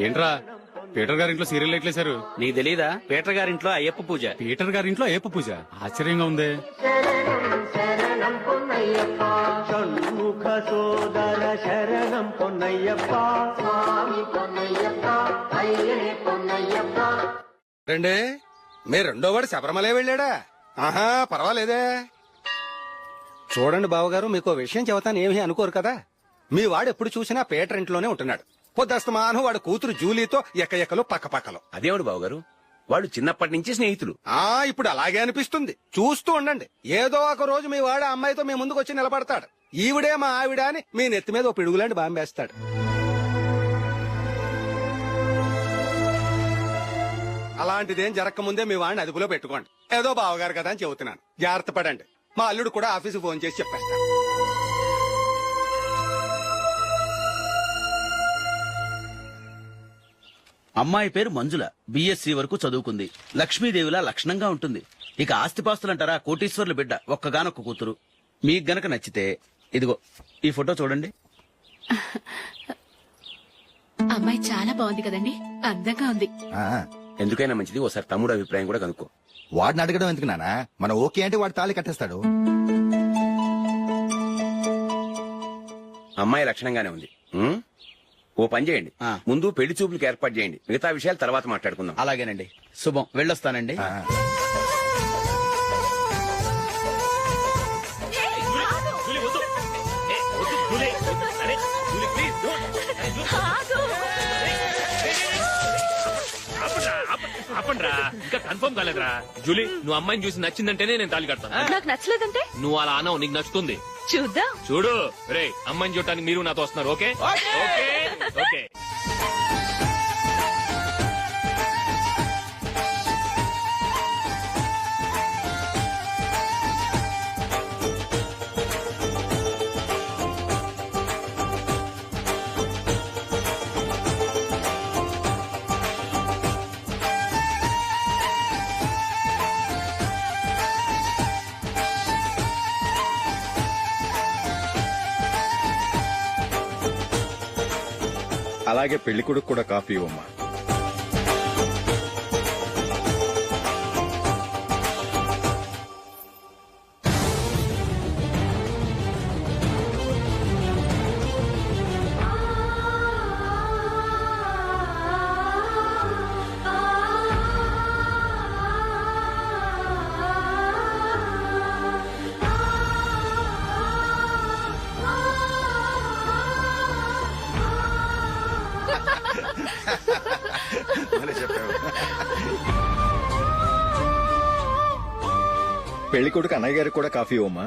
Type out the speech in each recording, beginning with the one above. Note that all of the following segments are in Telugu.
ఏంట్రా పీటర్ గారింట్లో సీరియల్ ఎట్లేశారు? నీకు తెలీదా? పీటర్ గారింట్లో అయ్యప్ప పూజ. పీటర్ గారింట్లో అయ్యప్ప పూజ? ఆశ్చర్యంగా ఉంది. షణ్ముఖ సోదర శరణం పొన్నయ్యప్ప స్వామి పొన్నయ్యప్ప అయ్యనే పొన్నయ్యప్ప. రండి, మీ రెండో వాడు శబరిమలే వెళ్ళాడా? ఆహా, పర్వాలేదే. చూడండి బావగారు, మీకు విషయం చెబుతాను, ఏమీ అనుకోరు కదా. మీ వాడు ఎప్పుడు చూసినా పీటర్ ఇంట్లోనే ఉంటున్నాడు. పొద్దస్తమానం వాడు కూతురు జూలీతో ఎక్కలు పక్కపక్కలు. అదేమిడు బావగారు, వాడు చిన్నప్పటి నుంచి స్నేహితులు. ఇప్పుడు అలాగే అనిపిస్తుంది. చూస్తూ ఉండండి, ఏదో ఒక రోజు మీ వాడు అమ్మాయితో మీ ముందుకు వచ్చి నిలబడతాడు. ఈవిడే మా ఆవిడ అని మీ నెత్తి మీద ఓ పిడుగులాంటి బాంబేస్తాడు. అలాంటిదేం జరగకముందే మీ వాడిని అదుపులో పెట్టుకోండి. ఏదో బావగారు కదా అని చెబుతున్నాను, జాగ్రత్త పడండి. మా అల్లుడు కూడా ఆఫీసు ఫోన్ చేసి చెప్పేస్తాను. అమ్మాయి పేరు మంజుల, బిఎస్సి వరకు చదువుకుంది. లక్ష్మీదేవిలా లక్షణంగా ఉంటుంది. ఇక ఆస్తిపాస్తులంటారా, కోటీశ్వర్ల బిడ్డ, ఒక్కగానొక్క కూతురు. మీకు గనక నచ్చితే ఇదిగో ఈ ఫోటో చూడండి. అమ్మాయి చాలా బాగుంది కదండి, అందంగా ఉంది. ఎందుకైనా మంచిది ఒకసారి తమ్ముడు అభిప్రాయం కూడా కనుక్కో. వాడిని అడగడం ఎందుకు నానా? మనం ఓకే అంటే వాడు తాళి కట్టేస్తాడు. అమ్మాయి లక్షణంగానే ఉంది. ఓ పని చేయండి, ముందు పెళ్లి చూపులకు ఏర్పాటు చేయండి, మిగతా విషయాలు తర్వాత మాట్లాడుకుందాం. అలాగేనండి, శుభం, వెళ్ళొస్తానండి. ఆపండ్రా, ఇంకా కన్ఫర్మ్ కాలేదురా. జూలీ, నువ్వు అమ్మాయిని చూసి నచ్చిందంటేనే నేను తాళి కడతాను. నాకు నచ్చలేదంటే నువ్వు అలా అనవు, నీకు నచ్చుతుంది. చూద్దాం. చూడు రే, అమ్మాయిని చూడటానికి మీరు నాతో వస్తున్నారు. Okay okay okay. అలాగే పెళ్లి కొడుకు కూడా కాఫీ ఇవ్వమ్మా. పెళ్లి కొడుకు అన్నయ్య గారికి కూడా కాఫీ ఇవ్వమ్మా.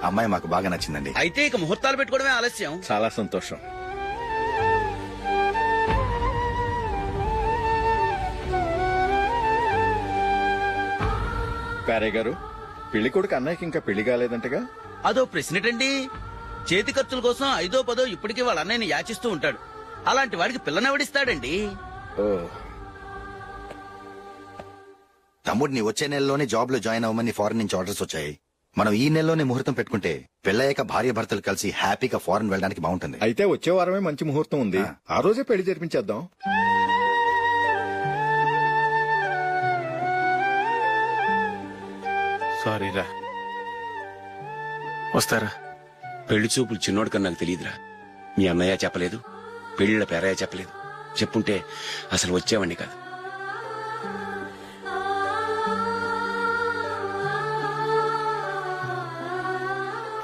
అమ్మాయి మాకు బాగా నచ్చిందండి. అయితే ఇక ముహూర్తాలు పెట్టుకోవడమే ఆలస్యం. చాలా సంతోషం. పేరయ్య గారు, పెళ్లి కొడుకు అన్నయ్యకి ఇంకా పెళ్లి కాలేదంటగా? అదో ప్రశ్నటండి. చేతి ఖర్చుల కోసం 5ో 10 ఇప్పటికీ వాళ్ళ అన్నయ్యని యాచిస్తూ ఉంటాడు. అలాంటి వాడికి పిల్లనెవడిస్తాడండి? ఓ, తమ్ముడిని వచ్చే నెలలోనే జాబ్ లో జాయిన్ అవ్వమని ఫారెన్ నుంచి ఆర్డర్స్ వచ్చాయి. మనం ఈ నెలలోనే ముహూర్తం పెట్టుకుంటే పెళ్ళయ్యాక భార్య భర్తలు కలిసి హ్యాపీగా ఫారెన్ వెళ్ళడానికి బాగుంటుంది. అయితే వచ్చే వారమే మంచి ముహూర్తం ఉంది, ఆ రోజే పెళ్లి జరిపించేద్దాం. సారీరా, వస్తారా? పెళ్లి చూపులు చిన్నోడు కన్నా నాకు తెలియదురా. మీ అన్నయ్య చెప్పలేదు, పెళ్లిళ్ళ పేరయ్య చెప్పలేదు. చెప్పుంటే అసలు వచ్చేవాడిని కాదు.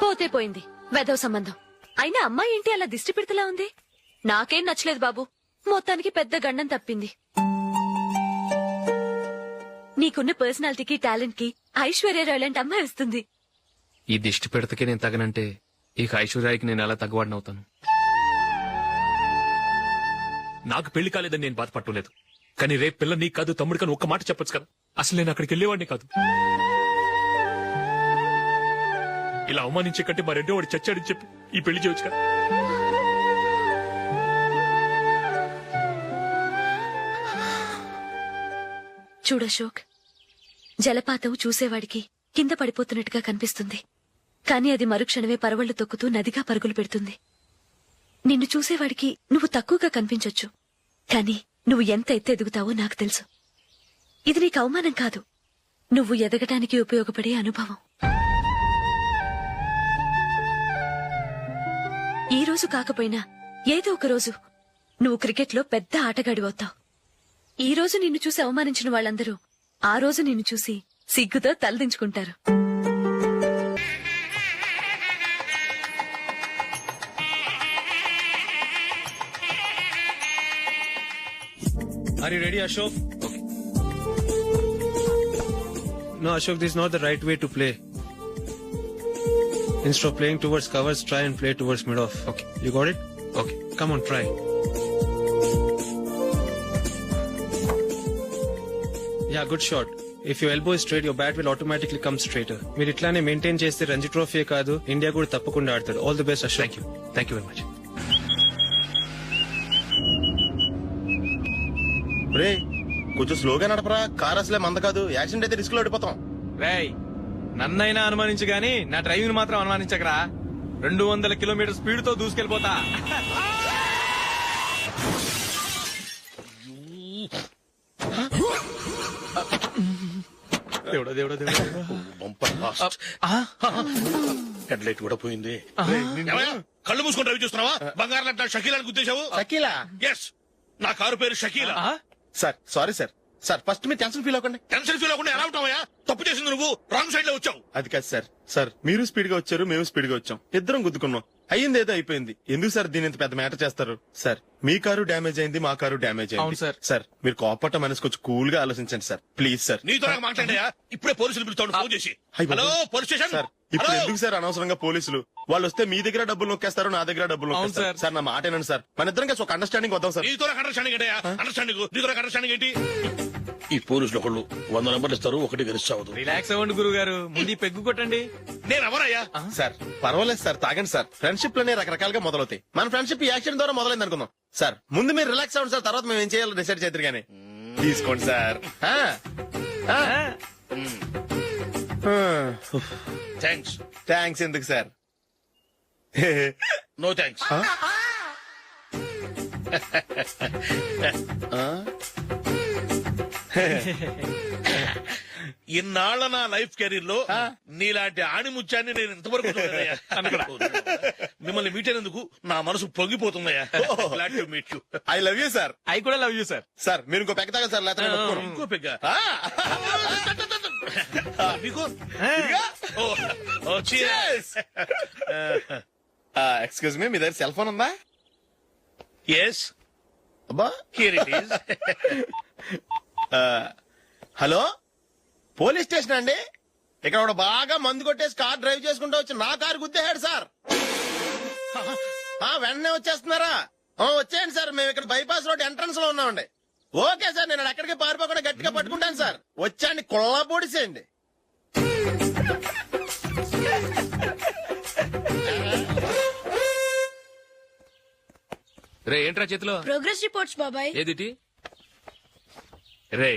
పోతే పోయింది వెధవ సంబంధం. అయినా అమ్మాయి ఏంటి అలా దిష్టి పెడతలా ఉంది? నాకేం నచ్చలేదు బాబు. మొత్తానికి పెద్ద గండం తప్పింది. నీకున్న పర్సనాలిటీకి టాలెంట్ కి ఐశ్వర్యరాయ్ లాంటి అమ్మాయి వస్తుంది. ఈ దిష్టి పెడతకే నేను తగనంటే ఇక ఐశ్వర్యాకి నేను ఎలా తగ్గవాడినవుతాను? నాకు పెళ్లి కాలేదని నేను బాధపడలేదు, కానీ రేపు పిల్ల నీకు కాదు తమ్ముడు కానీ ఒక్క మాట చెప్పొచ్చు కదా. అసలు నేను అక్కడికి వెళ్ళేవాడిని కాదు. ఇలా అవమానించే కంటే మా రెండో వాడు చచ్చాడని చెప్పి ఈ పెళ్లి చేయొచ్చు కదా. చూడశోక్, జలపాతం చూసేవాడికి కింద పడిపోతున్నట్టుగా కనిపిస్తుంది. కాని అది మరుక్షణమే పరవళ్లు తొక్కుతూ నదిగా పరుగులు పెడుతుంది. నిన్ను చూసేవాడికి నువ్వు తక్కువగా కనిపించొచ్చు, కాని నువ్వు ఎంత ఎత్తు ఎదుగుతావో నాకు తెలుసు. ఇది నీకు అవమానం కాదు, నువ్వు ఎదగటానికి ఉపయోగపడే అనుభవం. ఈ రోజు కాకపోయినా ఏదో ఒక రోజు నువ్వు క్రికెట్లో పెద్ద ఆటగాడివవుతావు. ఈ రోజు నిన్ను చూసి అవమానించిన వాళ్ళందరూ ఆ రోజు నిన్ను చూసి సిగ్గుతో తలదించుకుంటారు. Are you ready, Ashok? Okay. No, Ashok, this is not the right way to play. Instead of playing towards covers, try and play towards mid-off. Okay. You got it? Okay. Come on, try. Yeah, good shot. If your elbow is straight, your bat will automatically come straighter. మీరు ఇట్లానే మెయింటైన్ చేస్తే రంజీ ట్రోఫీ కాదు, ఇండియా కూడా తప్పకుండా ఆడతాడు. All the best, Ashok. Thank you very much. రే కొంచెం స్లోగా నడపరా, కార్ అసలే మంద కాదు, యాక్సిడెంట్ అయితే రిస్క్ లో ఓడిపోతాం. రేయ్, నన్నైనా అనుమానించు గాని నా డ్రైవింగ్ మాత్రం అనుమానించకరా. 200 కిలోమీటర్ స్పీడ్ తో దూసుకెళ్ళిపోతా. దేవుడా దేవుడా దేవుడా. హెడ్ లైట్ కూడా పోయింది. ఏమయ్య, కళ్ళు మూసుకొని డ్రైవ్ చూస్తున్నావా? బంగారం లాంటి షకీలాని గుద్దేశావు. షకీలా? ఎస్, నా కారు పేరు Shakeela. Sir sorry sir. Sir first మీరు టెన్షన్ ఫీల్ అవ్వకండి. టెన్షన్ ఫీల్ అవ్వకుండా ఎలా ఉంటావయ్యా? తప్పు చేసింది నువ్వు, రాంగ్ సైడ్ లో వచ్చావు. అది కాదు సార్. సార్ మీరు స్పీడ్ గా వచ్చారు, మేము స్పీడ్ గా వచ్చాం, ఇద్దరం గుద్దుకున్నాం. అయ్యింది ఏదో అయిపోయింది. ఎందుకు సార్ దీని ఇంత పెద్ద మ్యాటర్ చేస్తారు? సార్ మీ కారు డ్యామేజ్ అయింది, మా కారు డ్యామేజ్ అయింది. సార్ మీరు కోపట్ట మనసు కొంచెం కూల్ గా ఆలోచించండి సార్, ప్లీజ్ సార్. నీతో మాట్లాడాయా? ఇప్పుడే పోలీసులు పిలుస్తాను, ఫోన్ చేసి. Hello police station. సార్ ఇప్పుడు ఎందుకు సార్ అనవసరంగా పోలీసులు? వాళ్ళు వస్తే మీ దగ్గర డబ్బులు నొక్కేస్తారు, నా దగ్గర డబ్బులు నొక్కేస్తారు. సార్ నా మాట ఏనండి సార్, మన ఇద్దరం కలిసి ఒక అండర్స్టాండింగ్ వద్దాం సార్. నీతో అండర్స్టాండింగ్ ఏంటయ్యా? అండర్స్టాండింగ్ నీతో అండర్స్టాండింగ్ ఏంటి? ఈ పోలీసులు ఒకళ్ళు 100 నెంబర్లు ఇస్తారు, ఒకటి గెలిచావదు. రిలాక్స్ అవ్వండి గురువు గారు, ముందు పెగ్గు కొట్టండి. నేను ఎవరయ్యా? సార్ పర్వాలేదు సార్, తాగండి సార్. ఫ్రెండ్షిప్ లోనే రకరకాలుగా మొదలవుతాయి. మన ఫ్రెండ్షిప్ ఈ యాక్సిడెంట్ ద్వారా మొదలైంది అనుకుందాం. సార్ ముందు మీరు రిలాక్స్ అవ్వండి సార్, తర్వాత మేము ఏం చేయాలో డిసైడ్ చేద్దరు గానీ. తీసుకోండి సార్. థ్యాంక్స్. థ్యాంక్స్ ఎందుకు సార్? No thanks. ఇన్నాళ్ల నా లైఫ్ కెరీర్ లో నీలాంటి ఆణిముత్యాన్ని నేను ఇంతవరకు చూడలేదయ్యా. మిమ్మల్ని మీట్ అయినందుకు నా మనసు పొంగిపోతుందయ్యా. Glad to meet you. I love you sir. I కూడా లవ్ యూ సార్. సార్ మీరు ఇంకో పెగ్గ తాగండి సార్, లేకపోతే ఇంకో పెగ్గ. ఎక్స్క్యూజ్ మీ, మీ దగ్గర సెల్ ఫోన్ ఉందా? ఎస్. అబ్బా here it is. Hello police station అండి. ఇక్కడ ఒక బాగా మందు కొట్టేసి కార్ డ్రైవ్ చేసుకుంటూ వచ్చి నా కారు గుద్దేశాడు సార్. వెంటనే వచ్చేస్తున్నారా? వచ్చేయండి సార్, మేము ఇక్కడ బైపాస్ రోడ్ ఎంట్రన్స్ లో ఉన్నామండి. ఓకే సార్, నేను ఎక్కడికి పారిపోకుండా గట్టిగా పట్టుకుంటాను సార్. వచ్చాండి కుళ్ళ పొడిసేయండి. రే ఏంట్రా చేతిలో? ప్రోగ్రెస్ రిపోర్ట్స్ బాబాయ్. ఏదిటి? రే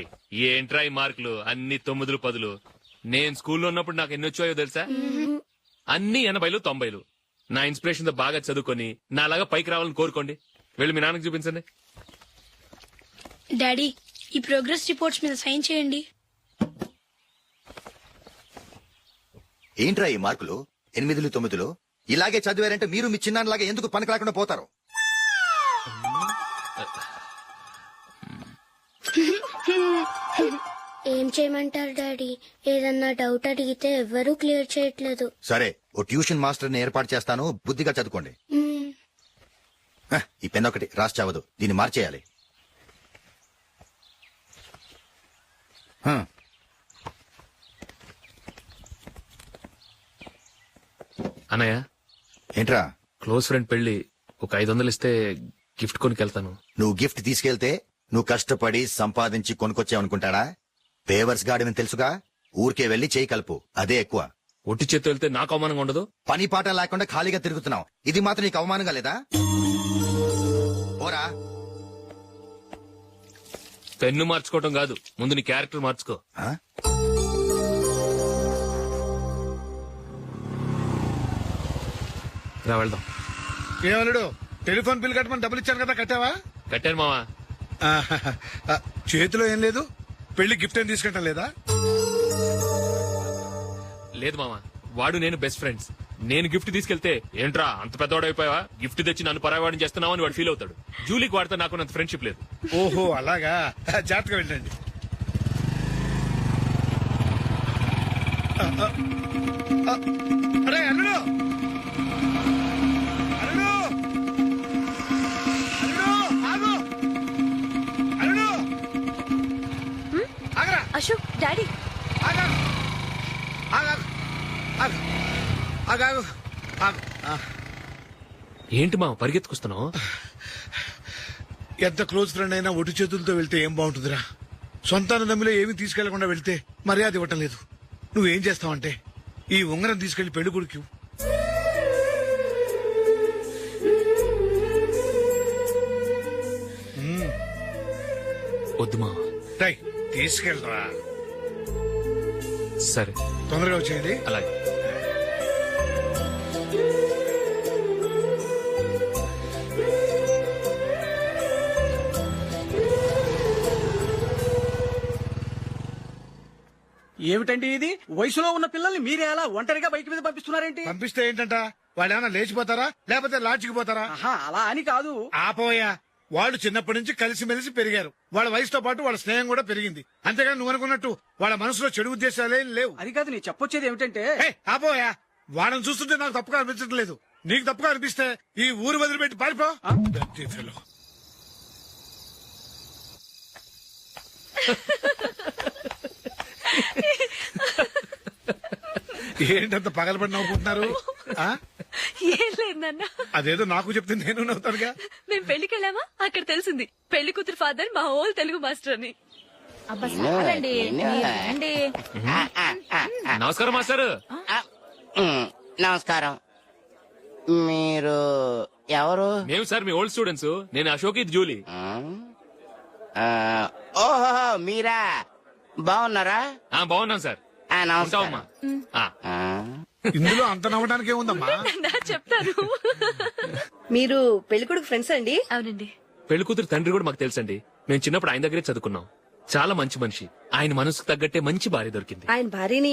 ఏంట్రా ఈ మార్కులు అన్ని 9లు 10లు? నేను స్కూల్లో ఉన్నప్పుడు నాకు ఎన్ని వచ్చాయో తెలుసా? అన్ని 80లు 90లు. నా ఇన్స్పిరేషన్ తో బాగా చదువుకొని నాలాగా పైకి రావాలని కోరుకోండి. వెళ్ళి మీ నాన్నకి చూపించండి. డాడీ ఈ ప్రోగ్రెస్ రిపోర్ట్స్ మీద సైన్ చేయండి. ఏంట్రా ఈ మార్కులు? 8లు 9లు ఇలాగే చదివారంటే మీరు మీ చిన్నాన్నలాగా ఎందుకు పనికి రాకుండా పోతారు? ఏం చేయమంటారు డాడీ? ఏదన్నా డౌట్ అడిగితే ఎవ్వరూ క్లియర్ చేయట్లేదు. సరే ఓ ట్యూషన్ మాస్టర్ ని ఏర్పాటు చేస్తాను, బుద్ధిగా చదువుకోండి. ఈ పెన్ ఒకటి రాసి చావదు, దీన్ని మార్చేయాలి. అన్నయ్య ఏంట్రా? క్లోజ్ ఫ్రెండ్ పెళ్లి, ఒక 500 ఇస్తే గిఫ్ట్ కొనుకెళ్తాను. నువ్వు గిఫ్ట్ తీసుకెళ్తే నువ్వు కష్టపడి సంపాదించి కొనుక్కొచ్చావనుకుంటాడా? పేవర్స్ గార్డెన్ తెలుసుగా, ఊరికే వెళ్లి చేయి కలుపు, అదే ఎక్కువ. ఒట్టి చేత్తో వెళ్తే నాకు అవమానంగా ఉండదు? పని పాట లేకుండా ఖాళీగా తిరుగుతున్నావు, ఇది మాత్రం నీకు అవమానంగా లేదా? పోరా. పెన్ను మార్చుకోవటం కాదు, ముందు నీ క్యారెక్టర్ మార్చుకో. ఆ? రా వెళ్దాం. ఏమన్నాడు? టెలిఫోన్ బిల్ కట్టమని డబ్బులు ఇచ్చాను కదా, కట్టావా? కట్టాను మావా. చేతిలో ఏం లేదు, పెళ్లి గిఫ్ట్ ఏం తీసుకుంటాం లేదా? లేదు మావా, వాడు నేను బెస్ట్ ఫ్రెండ్స్. నేను గిఫ్ట్ తీసుకెళ్తే ఏంట్రా అంత పెద్దవాడైపోయావా, గిఫ్ట్ తెచ్చి నన్ను పరాయవాడిని చేస్తున్నావని వాడు ఫీల్ అవుతాడు. జూలీకి వాడితే నాకు అంత ఫ్రెండ్షిప్ లేదు. ఓహో అలాగా, జాగ్రత్తగా వెళ్ళండి. అరే అల్లుడు, అల్లుడు, అల్లుడు, ఆగు, అల్లుడు, ఆగరా, అశోక్, డాడీ. ఆగా, ఆగా, ఆగు, ఆగాగు, ఆగు. ఏంటి మావ పరిగెత్తుకొస్తున్నావు? ఎంత క్లోజ్ ఫ్రెండ్ అయినా ఒటి చేతులతో వెళ్తే ఏం బాగుంటుందిరా. సొంతాన దమ్మిలో ఏమీ తీసుకెళ్లకుండా వెళ్తే మర్యాద ఇవ్వటం లేదు. నువ్వేం చేస్తావంటే ఈ ఉంగరం తీసుకెళ్లి పెళ్లి కొడుకు. వద్దు మావ. రై తీసుకెళ్ళరా. సరే తొందరగా వచ్చేయండి. అలాగే. ఏమిటండి ఇది? వయసులో ఉన్న పిల్లల్ని మీరే అలా ఒంటరిగా బయట మీద పంపిస్తున్నారేంటి? పంపిస్తే ఏంటంట, వాళ్ళు ఏమైనా లేచిపోతారా లేకపోతే లాడ్జికి పోతారా? అలా అని కాదు. ఆపోయా, వాళ్ళు చిన్నప్పటి నుంచి కలిసిమెలిసి పెరిగారు. వాళ్ళ వయసుతో పాటు వాళ్ళ స్నేహం కూడా పెరిగింది. అంతేగాని నువ్వు అనుకున్నట్టు వాళ్ళ మనసులో చెడు ఉద్దేశాలేం లేవు. అది కాదు, నేను చెప్పొచ్చేది ఏమిటంటే, ఆపోయా, వాళ్ళని చూస్తుంటే నాకు తప్పుగా అనిపించడం లేదు. నీకు తప్పుగా అనిపిస్తే ఈ ఊరు వదిలిపెట్టి పారిపో. Dirty fellow. ఏంటంత పగలబడి నవ్వుకుంటున్నారు? ఏం లేదు నాన్న. అదేదో నాకు చెప్తే నేను నవ్వుతానుగా. మేము పెళ్లికి వెళ్ళామా, అక్కడ తెలిసింది పెళ్లి కూతురు ఫాదర్ మా హోల్ తెలుగు మాస్టర్ అని. నమస్కారం మాస్టర్. నమస్కారం. మీరు ఎవరు? మేము సార్ మీ ఓల్డ్ స్టూడెంట్స్. నేను అశోక్, ఇది జూలీ. ఓహో మీరా, బాగున్నారా? బాగున్నాం సార్. నమస్కారం. ఇందులో అంత నవ్వడానికి ఏముందమ్మా? చెప్తాను. మీరు పెళ్లికొడుకు ఫ్రెండ్స్ అండి? అవునండి. పెళ్లి కూతురు తండ్రి కూడా మాకు తెలుసండి. మేము చిన్నప్పుడు ఆయన దగ్గరే చదువుకున్నాం. చాలా మంచి మనిషి. ఆయన మనసుకు తగ్గట్టే మంచి భార్య దొరికింది. ఆయన భార్యని